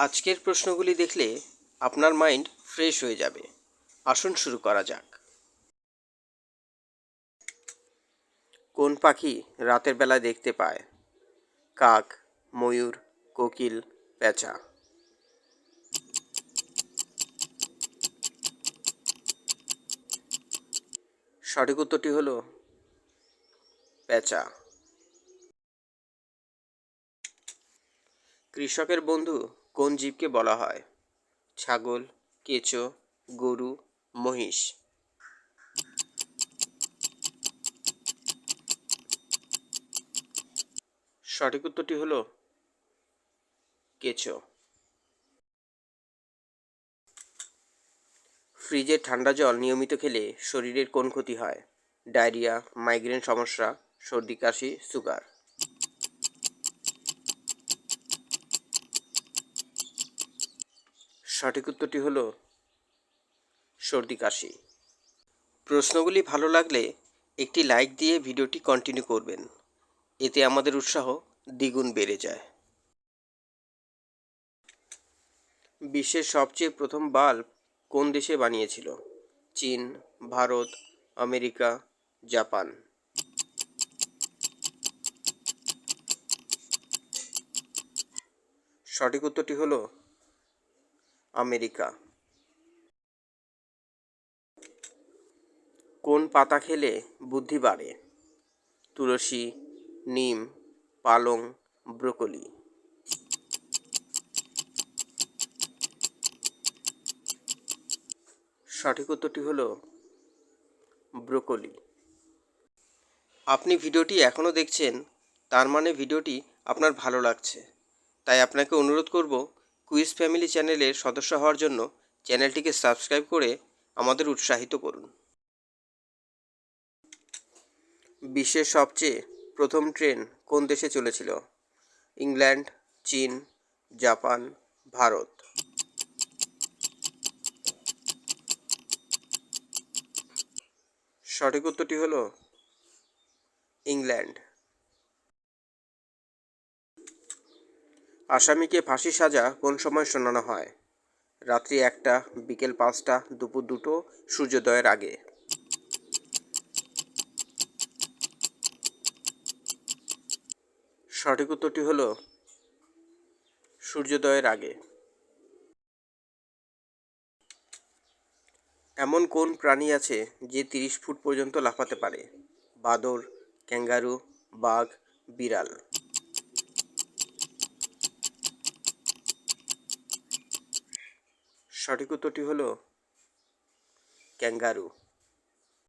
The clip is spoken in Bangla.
আজকের প্রশ্নগুলি দেখলে আপনার মাইন্ড ফ্রেশ হয়ে যাবে। আসুন শুরু করা যাক। কোন পাখি রাতের বেলায় দেখতে পায়? কাক, ময়ূর, কোকিল, পেঁচা। সঠিক উত্তরটি হলো পেঁচা। কৃষকের বন্ধু কোন জীবকে বলা হয়? ছাগল, কেঁচো, গরু, মহিষ। সঠিক উত্তরটি হলো কেঁচো। ফ্রিজের ঠান্ডা জল নিয়মিত খেলে শরীরের কোন ক্ষতি হয়? ডায়রিয়া, মাইগ্রেন সমস্যা, সর্দি কাশি, সুগার। সঠিক উত্তরটি হলো সর্দি কাশি। প্রশ্নগুলি ভালো লাগলে একটি লাইক দিয়ে ভিডিওটি কন্টিনিউ করবেন, এতে আমাদের উৎসাহ দ্বিগুণ বেড়ে যায়। বিশ্বের সবচেয়ে প্রথম বাল্ব কোন দেশে বানিয়েছিল? চীন, ভারত, আমেরিকা, জাপান। সঠিক উত্তরটি হলো আমেরিকা। কোন পাতা খেলে বুদ্ধি বাড়ে? তুলসী, নিম, পালং, ব্রোকলি। সঠিক উত্তরটি হলো ব্রোকলি। আপনি ভিডিওটি এখনও দেখছেন, তার মানে ভিডিওটি আপনার ভালো লাগছে। তাই আপনাকে অনুরোধ করব, কুইজ ফ্যামিলি চ্যানেলের সদস্য হওয়ার জন্য চ্যানেলটিকে সাবস্ক্রাইব করে আমাদের উৎসাহিত করুন। বিশ্বের সবচেয়ে প্রথম ট্রেন কোন দেশে চলেছিল? ইংল্যান্ড, চীন, জাপান, ভারত। সঠিক উত্তরটি হলো ইংল্যান্ড। আসামিকে ফাঁসির সাজা কোন সময় শোনানো হয়? রাত্রি 1টা, বিকেল 5টা, দুপুর 2টো, সূর্যোদয়ের আগে। সঠিক উত্তরটি হলো সূর্যোদয়ের আগে। এমন কোন প্রাণী আছে যে 30 ফুট পর্যন্ত লাফাতে পারে? বাদর, ক্যাঙ্গারু, বাঘ, বিড়াল। সঠিক উত্তরটি হলো ক্যাঙ্গারু।